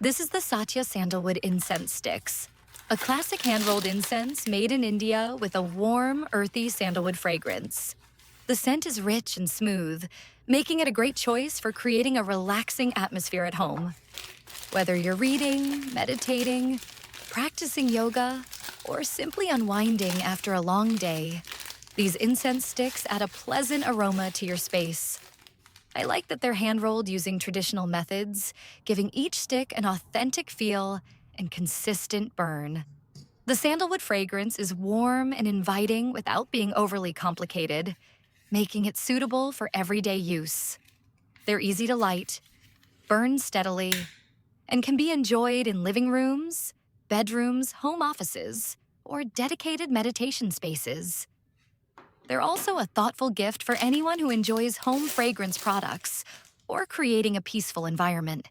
This is the Satya Sandalwood incense sticks, a classic hand-rolled incense made in India with a warm, earthy sandalwood fragrance. The scent is rich and smooth, making it a great choice for creating a relaxing atmosphere at home. Whether you're reading, meditating, practicing yoga, or simply unwinding after a long day, these incense sticks add a pleasant aroma to your space. I like that they're hand-rolled using traditional methods, giving each stick an authentic feel and consistent burn. The sandalwood fragrance is warm and inviting without being overly complicated, making it suitable for everyday use. They're easy to light, burn steadily, and can be enjoyed in living rooms, bedrooms, home offices, or dedicated meditation spaces. They're also a thoughtful gift for anyone who enjoys home fragrance products or creating a peaceful environment.